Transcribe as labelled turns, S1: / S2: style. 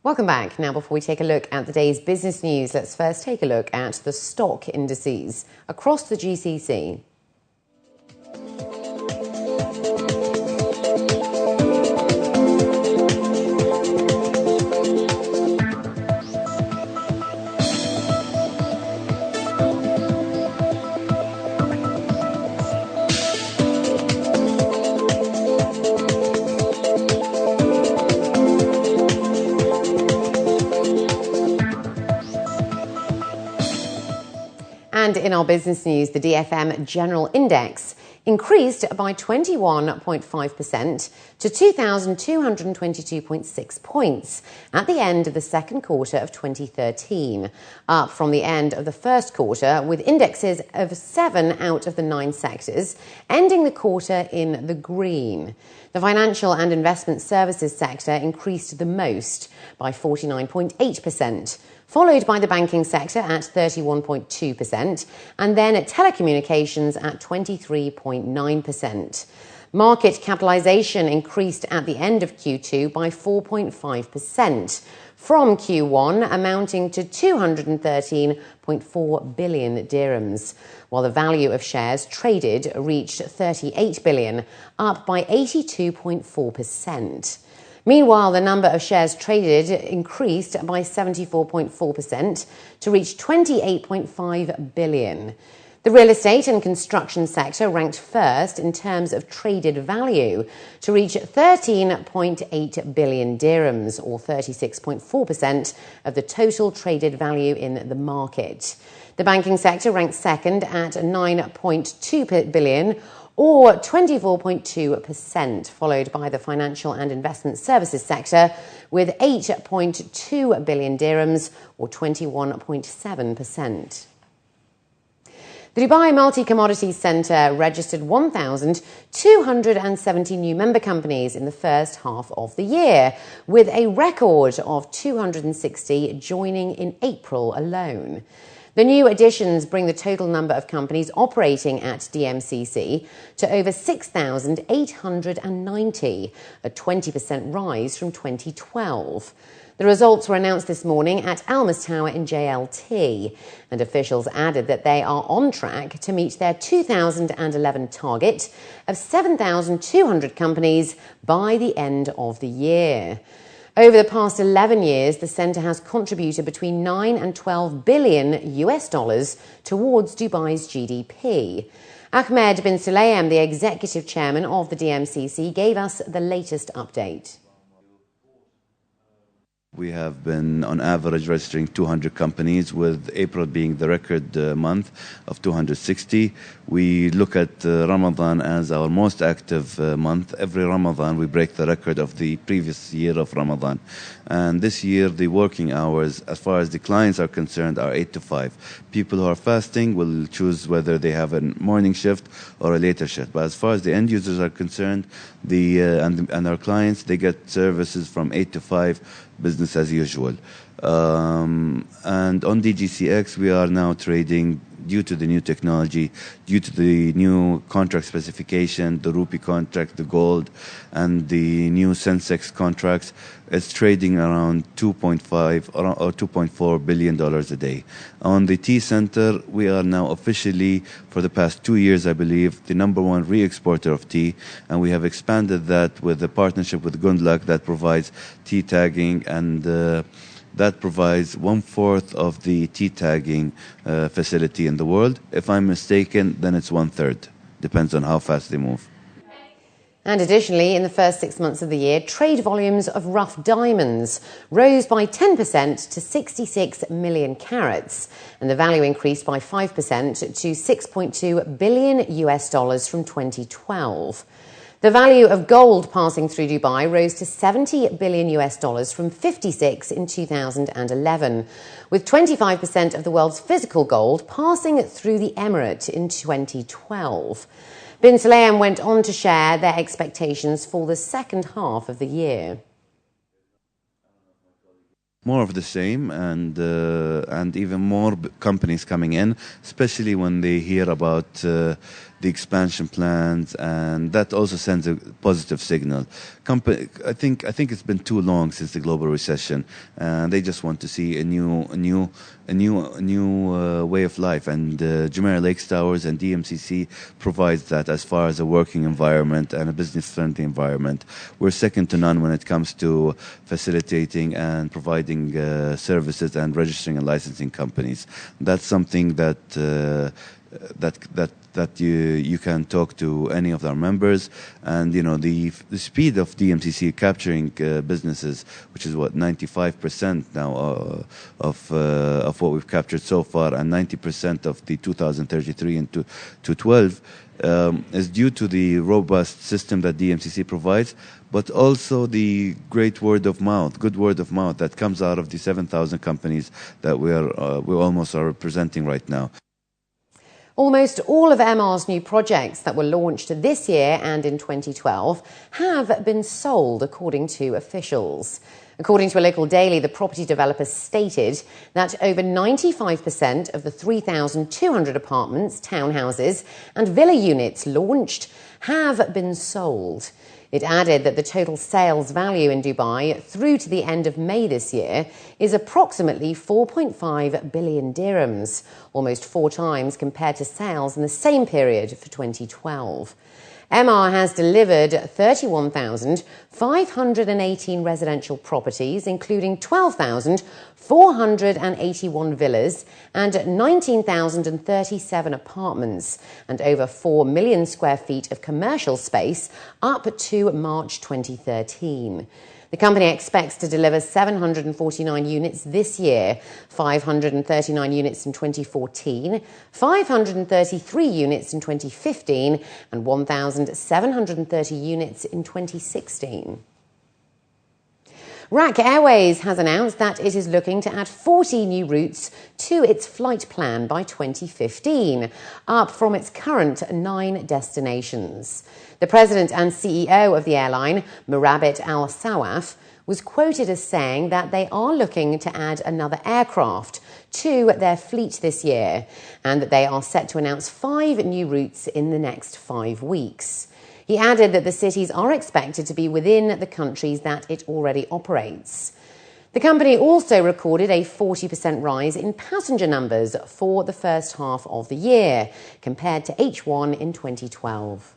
S1: Welcome back. Now, before we take a look at the day's business news, let's first take a look at the stock indices across the GCC. And in our business news, the DFM General Index increased by 21.5% to 2,222.6 points at the end of the second quarter of 2013, up from the end of the first quarter, with indexes of 7 out of the 9 sectors ending the quarter in the green. The financial and investment services sector increased the most by 49.8%, followed by the banking sector at 31.2%, and then at telecommunications at 23.9%. Market capitalisation increased at the end of Q2 by 4.5%, from Q1 amounting to 213.4 billion dirhams, while the value of shares traded reached 38 billion, up by 82.4%. Meanwhile, the number of shares traded increased by 74.4% to reach 28.5 billion. The real estate and construction sector ranked first in terms of traded value to reach 13.8 billion dirhams, or 36.4% of the total traded value in the market. The banking sector ranked second at 9.2 billion, or 24.2%, followed by the financial and investment services sector with 8.2 billion dirhams, or 21.7%. The Dubai Multi-Commodities Centre registered 1,270 new member companies in the first half of the year, with a record of 260 joining in April alone. The new additions bring the total number of companies operating at DMCC to over 6,890, a 20% rise from 2012. The results were announced this morning at Almas Tower in JLT, and officials added that they are on track to meet their 2011 target of 7,200 companies by the end of the year. Over the past 11 years, the centre has contributed between 9 and 12 billion US dollars towards Dubai's GDP. Ahmed bin Sulayem, the executive chairman of the DMCC, gave us the latest update.
S2: We have been, on average, registering 200 companies, with April being the record month of 260. We look at Ramadan as our most active month. Every Ramadan, we break the record of the previous year of Ramadan. And this year, the working hours, as far as the clients are concerned, are 8 to 5. People who are fasting will choose whether they have a morning shift or a later shift. But as far as the end users are concerned, and our clients, they get services from 8 to 5, business as usual. And on DGCX, we are now trading, due to the new technology, due to the new contract specification, the rupee contract, the gold, and the new Sensex contracts. It's trading around 2.5 or $2.4 billion a day. On the tea center, we are now officially, for the past 2 years, I believe, the #1 re-exporter of tea, and we have expanded that with a partnership with Gundlach that provides tea tagging, and that provides 1/4 of the tea tagging facility in the world. If I'm mistaken, then it's 1/3. Depends on how fast they move.
S1: And additionally, in the first 6 months of the year, trade volumes of rough diamonds rose by 10% to 66 million carats, and the value increased by 5% to 6.2 billion US dollars from 2012. The value of gold passing through Dubai rose to 70 billion US dollars from 56 in 2011, with 25% of the world's physical gold passing through the Emirate in 2012. Bin Sulayem went on to share their expectations for the second half of the year.
S2: More of the same, and even more companies coming in, especially when they hear about the expansion plans, and that also sends a positive signal. I think it's been too long since the global recession, and they just want to see a new way of life. And Jumeirah Lakes Towers and DMCC provides that as far as a working environment and a business-friendly environment. We're second to none when it comes to facilitating and providing services and registering and licensing companies. That's something that you can talk to any of our members, and the speed of DMCC capturing businesses, which is 95% now of what we've captured so far, and 90% of the 2033 and 2012 is due to the robust system that DMCC provides, but also the great good word of mouth that comes out of the 7,000 companies that we almost are representing right now.
S1: Almost all of Emaar's new projects that were launched this year and in 2012 have been sold, according to officials. According to a local daily, the property developer stated that over 95% of the 3,200 apartments, townhouses and villa units launched have been sold. It added that the total sales value in Dubai through to the end of May this year is approximately 4.5 billion dirhams, almost 4 times compared to sales in the same period for 2012. Emaar has delivered 31,518 residential properties, including 12,481 villas and 19,037 apartments, and over 4 million square feet of commercial space up to March 2013. The company expects to deliver 749 units this year, 539 units in 2014, 533 units in 2015, and 1,730 units in 2016. RAK Airways has announced that it is looking to add 40 new routes to its flight plan by 2015, up from its current 9 destinations. The president and CEO of the airline, Murabit Al Sawaf, was quoted as saying that they are looking to add another aircraft to their fleet this year, and that they are set to announce 5 new routes in the next 5 weeks. He added that the cities are expected to be within the countries that it already operates. The company also recorded a 40% rise in passenger numbers for the first half of the year, compared to H1 in 2012.